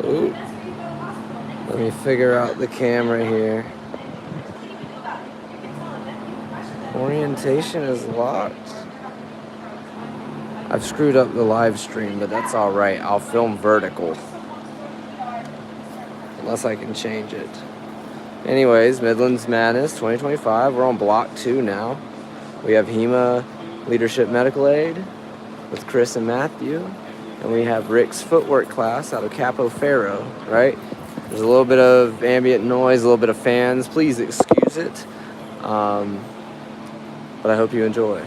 Ooh. Let me figure out the camera here. Orientation is locked. I've screwed up the live stream, but that's all right. I'll film vertical. Unless I can change it. Anyways, Midlands Madness 2025. We're on block 2 now. We have HEMA Leadership Medical Aid with Chris and Matthew. And we have Rick's footwork class out of Capo Ferro, right? There's a little bit of ambient noise, a little bit of fans. Please excuse it. But I hope you enjoy.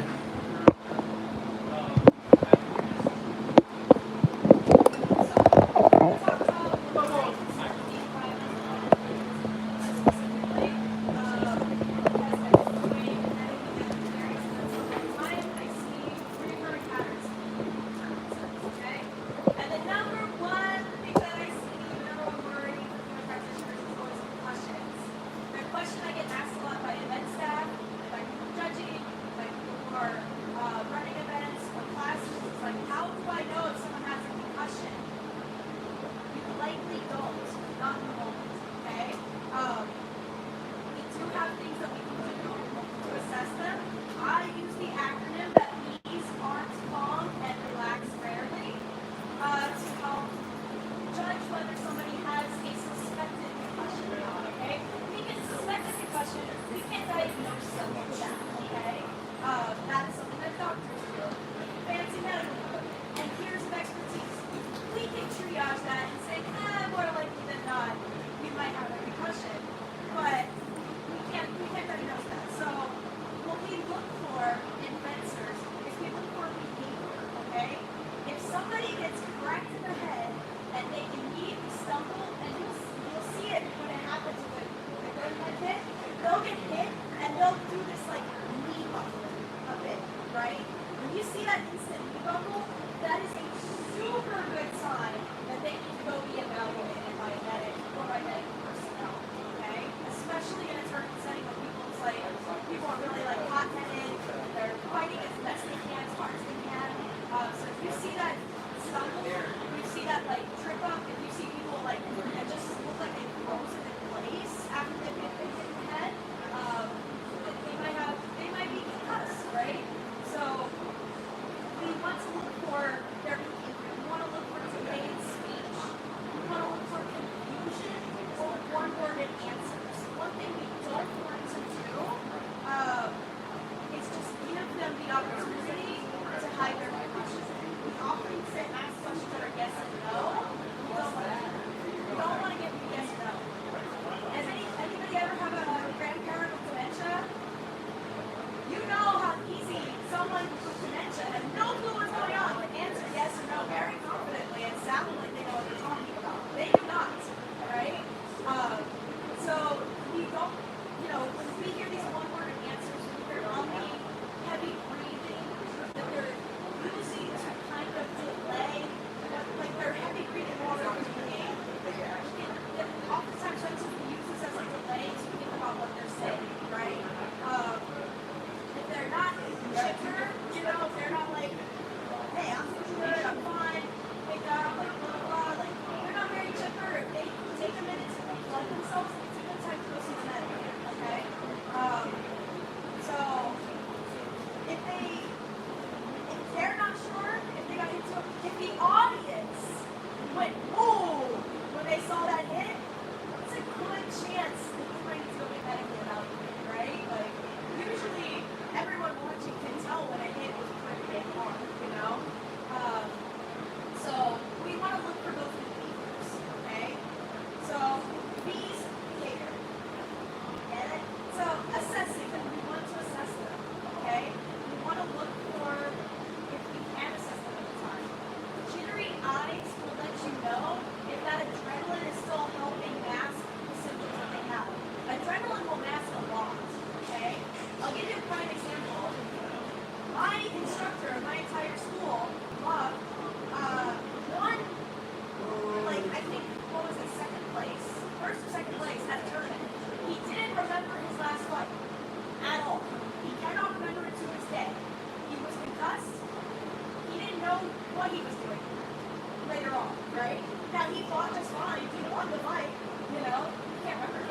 later on, right? Now, he fought just fine. He won the fight, you know? You can't remember,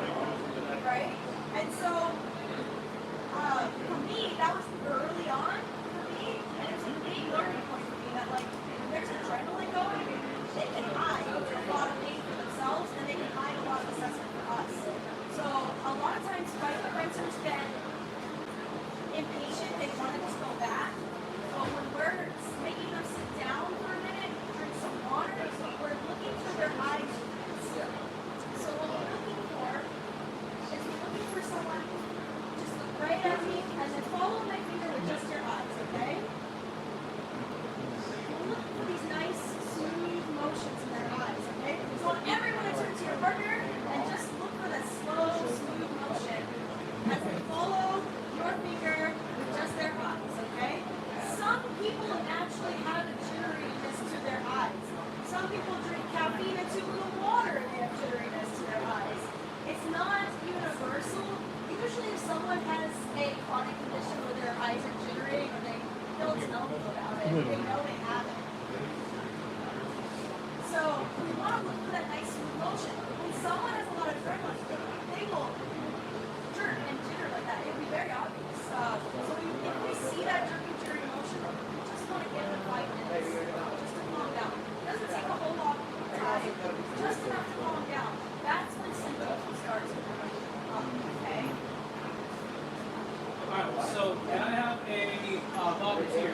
right? And so, for me, that was early on for me, and it was a big learning point for me that, like, when there's adrenaline going, they can hide a lot of pain for themselves, and they can hide a lot of assessment for us. So, a lot of times, fight fencers get impatient, they want to just go back, but when we're making them sit down for a minute, drink some water, we're looking for their eyes. So what we're looking for is we're looking for someone just look right at me and then follow my finger with just your eyes, okay? We're looking for these nice, smooth motions in their eyes, okay? So I want everyone to turn to your partner and just look for that slow, smooth motion as they follow your finger with just their eyes, okay? Some people naturally have a jitteriness to their eyes. Some people drink caffeine and too little water and they have jitteriness to their eyes. It's not universal. Usually if someone has a chronic condition where their eyes are jittering or they don't tell me about it, they know they have it. So we want to look for that nice smooth motion. When someone has a lot of adrenaline, they will jerk and jitter like that. It will be very obvious. So if we see that jerky, jittery motion, we just want to give them 5 minutes just to calm down. It doesn't take a whole lot of time, just enough to calm down. That's when symptoms will start to okay? Alright, so can I have a volunteer?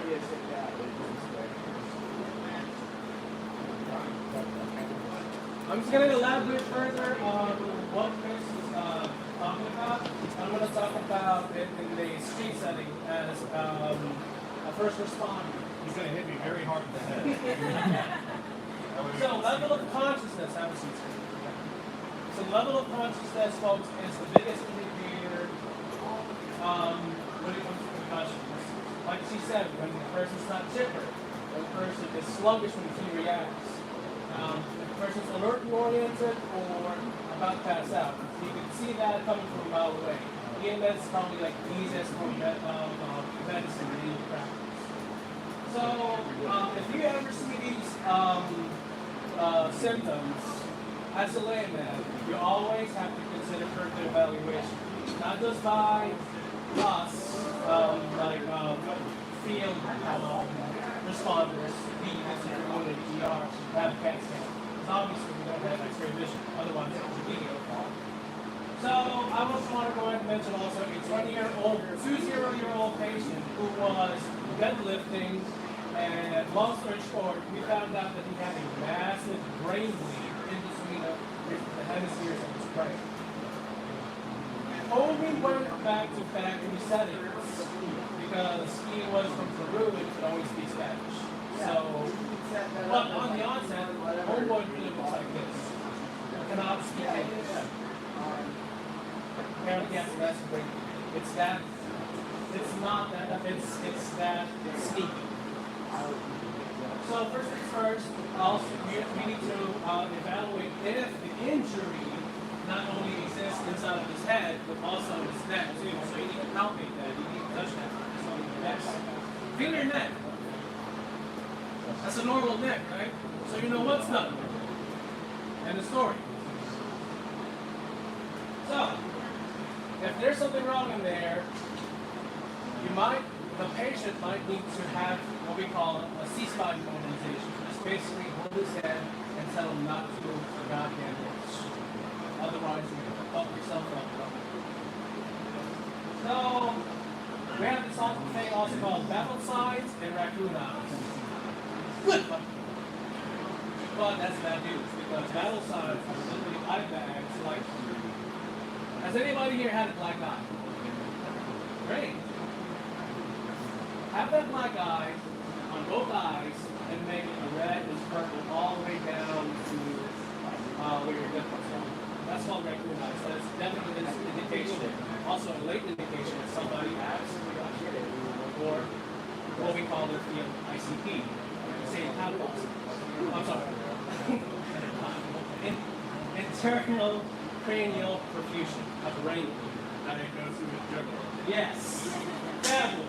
I'm just going to elaborate further on what Chris is talking about. I'm going to talk about it in the street setting as a first responder. He's going to hit me very hard in the head. So, level of consciousness, have a seat. So, level of consciousness, folks, is the biggest indicator when it comes to concussions. Like she said, when the person's not chipper, when the person is sluggish when he reacts. If the person's alert and oriented or about to pass out. You can see that coming from a mile away. Again, that's probably like the easiest form of medicine in practice. So, if you ever see these symptoms, as a layman, you always have to consider further evaluation. Not just by us, field responders, being in the ER, have a CAT scan. Because obviously we don't have X-ray vision, otherwise it's a video call. So I also want to go ahead and mention also a 20-year-old patient who was deadlifting, and long story short, we found out that he had a massive brain bleed in between the hemispheres of his brain. Only went back to factory settings because he was from Peru and could only speak Spanish. So, but on the onset, homeboy really looks like this. Cannot speak English. Apparently, yes, that's great. It's that. It's not that. It's that sneaky. So first things first. Also, we need to evaluate if the injury not only exists inside of his head, but also in his neck too. So you need to palpate that. You need to touch that. So your neck. Feel your neck. That's a normal neck, right? So you know what's done. And the story. So, if there's something wrong in there, the patient might need to have what we call a C-spine mobilization. Just basically hold his head and tell him not to move the goddamn inch. Otherwise, you're going to fuck yourself up. So, we have this thing also called battle signs and raccoon eyes. Good. But that's bad news because battle signs are literally eye bags. Like, has anybody here had a black eye? Great. Have that black eye on both eyes and make it a red and purple all the way down to where your nipples are. That's called raccoon eyes. So that's definitely an indication. Also a late indication that somebody has or what we call their field ICP. Say I'm sorry. Internal cranial perfusion of the brain. That it goes through the jugular. Yes. Devil.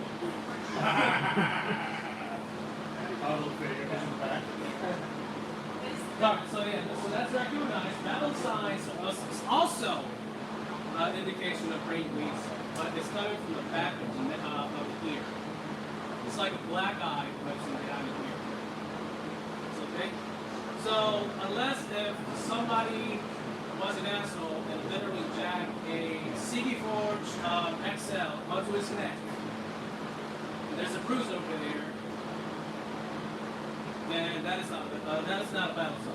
I'll figure it back. Alright, so yeah, so that's recognized. Battle signs is also an indication of great weeds, but it's coming from the back of the ear. It's like a black eye from behind the ear. Okay? So unless if somebody was an asshole and literally jacked a CB Forge XL onto his neck, and there's a bruise over there, then that is not a battle sign.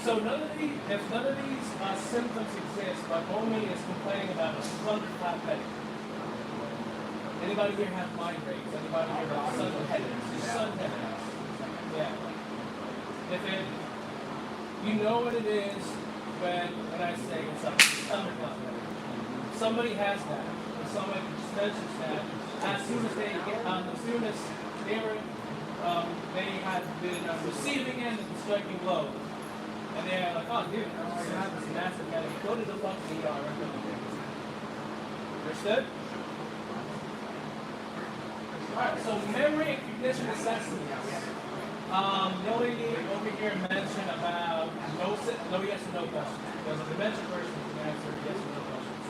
So if none of these symptoms exist, but only is complaining about a slug flat headache. Anybody here have migraines? Anybody here have sudden headaches? Sudden headaches. Yeah. If it, you know what it is when I say it's a stomach bug. Somebody has that. If somebody just mentions that, as soon as they had been receiving end of the striking blow, and they're like, oh dude, I already have this massive headache. Go to the fucking ER. Understood? Alright, so memory and cognition assessments. The only over here mention about no yes or no questions. Because if the mention person can answer yes or no questions.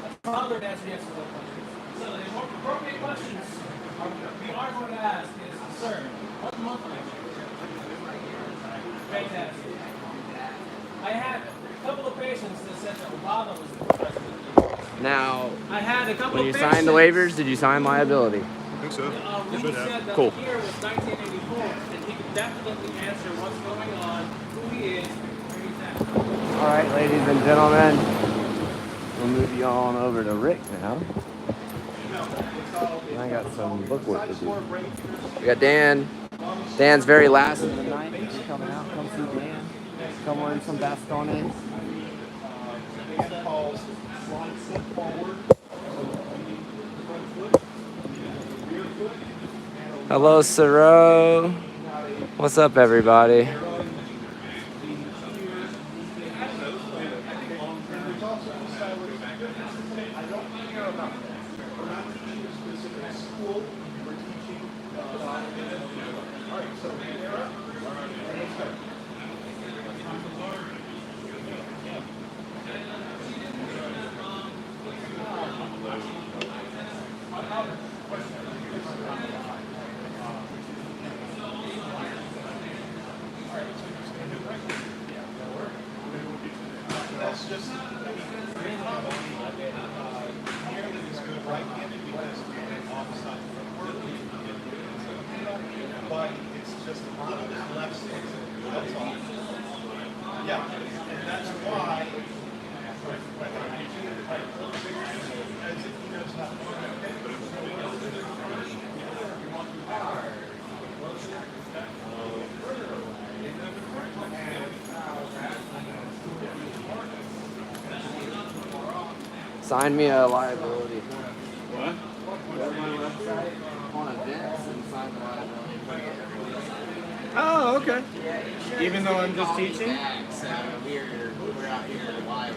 A toddler can answer yes or no questions. So the more appropriate questions we are going to ask is, sir, what month are you? Fantastic. I had a couple of patients that said that Obama was the president. Now, I had a couple when you of signed the waivers, did you sign liability? I think so. We Should said have. that Cool. the year was 1984, and he could definitely answer what's going on, who he is, where he's at. All right, ladies and gentlemen, we'll move you on over to Rick now. I got some book work to do. We got Dan. Dan's very last of the night. If you're coming out, come see Dan. Come learn some bastones. Hello, Siro. What's up, everybody? But it's just a little bit less. That's all. Yeah, and that's why. As if he knows how Sign me a liability. What? Go to my website, on events, and sign the liability. Oh, okay. Even though I'm just teaching? We're out here live.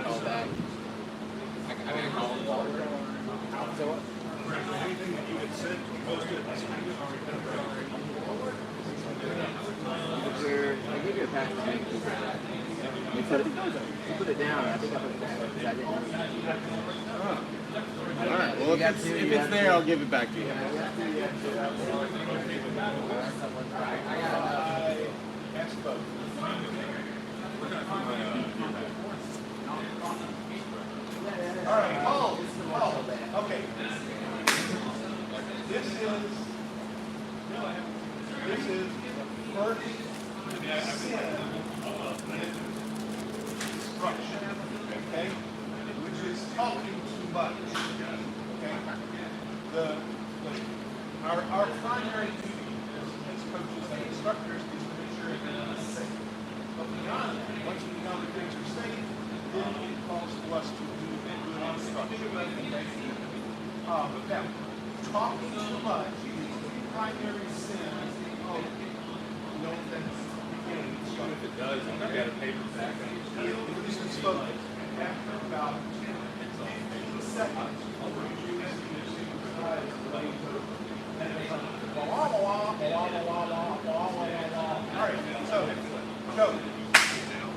Call back. I'm gonna call him. So what? anything that you had said, post it. I give you a package. You put it down. I think I put it down because I didn't. All right. Well, if it's there, I'll give it back to you. All right, Paul. Okay. This is the first sin instruction, okay? Which is talking too much. Okay? Our primary duty as coaches and instructors is to make sure everyone is safe. But beyond that, once we know that things are safe, then it calls to us to do good instruction. Now, talking too much is the primary sin of no offense. If it does, you got a paper back. This is spoken after about 10 seconds. Alright, so,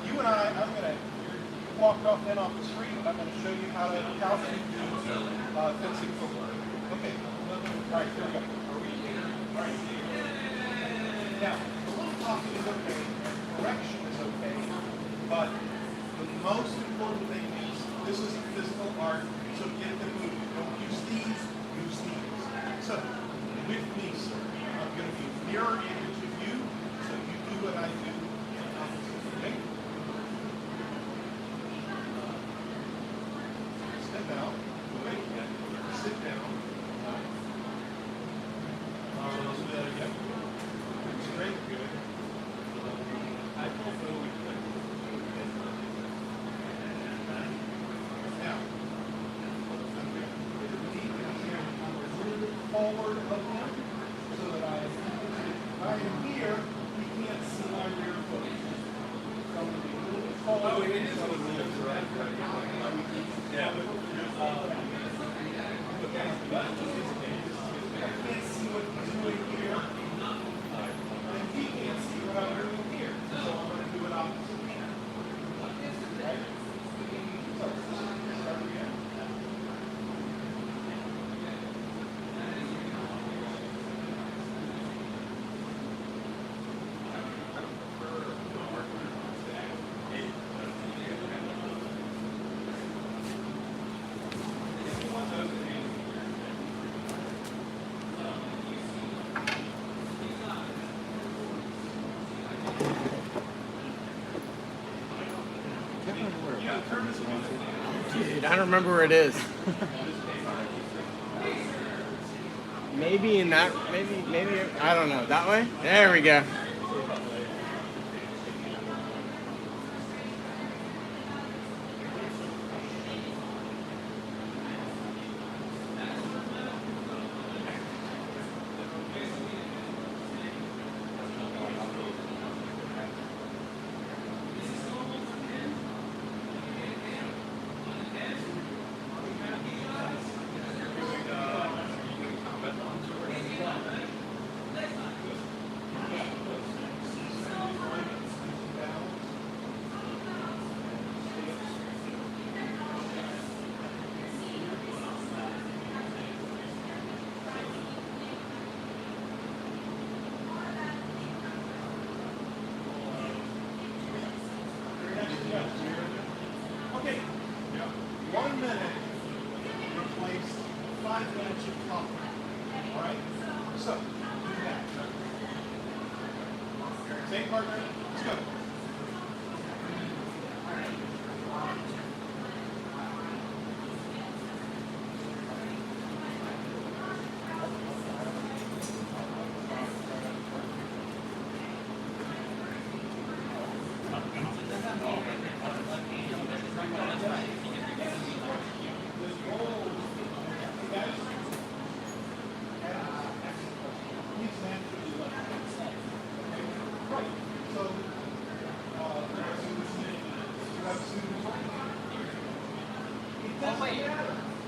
you and I'm gonna, you walked off in off the street, I'm gonna show you how to do fencing footwork. Okay, alright, here we go. Alright. Now, a little talking is okay, correction is okay, but the most important thing is, this is a physical art, so get the move. Don't use these, use these. So, with me, sir, I'm going to be a mirror image of you, so you do what I do in opposite. Okay? Step out. Wait. Sit down. There you go. Straight. Good. I don't know. Now, I'm going to put the knee down a little bit forward of him so that if I am here, he can't see my rear foot. So I'm going to be a little bit forward. Oh, it is a little bit right. Yeah. I can't see what he's doing here. And he can't see what I'm doing here. So I'm going to do it opposite. Right? So, start again. Dude, I don't remember where it is. Maybe in that, maybe, I don't know. That way? There we go. Okay, 1 minute replaced 5 minutes of talking. All right? So, do that. Same partner, let's go.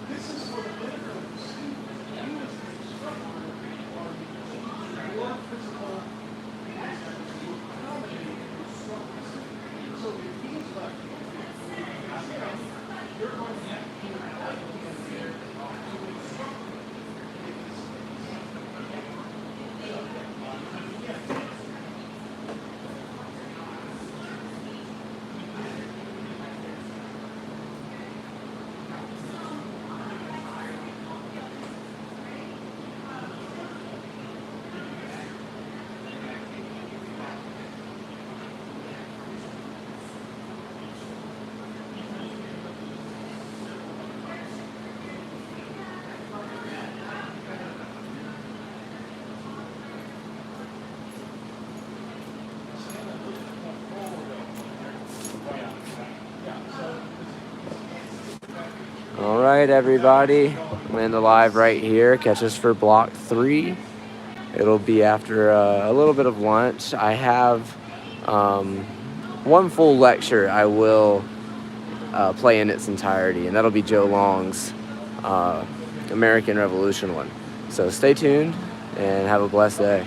This is for the benefit of the student. You as the instructor are your physical aspects to accommodate the instructor. So if he's like, you're going to have to do it like him here to instruct him. All right, everybody. I'm in the live right here. Catch us for block 3. It'll be after a little bit of lunch. I have one full lecture I will play in its entirety, and that'll be Joe Long's American Revolution one. So stay tuned and have a blessed day.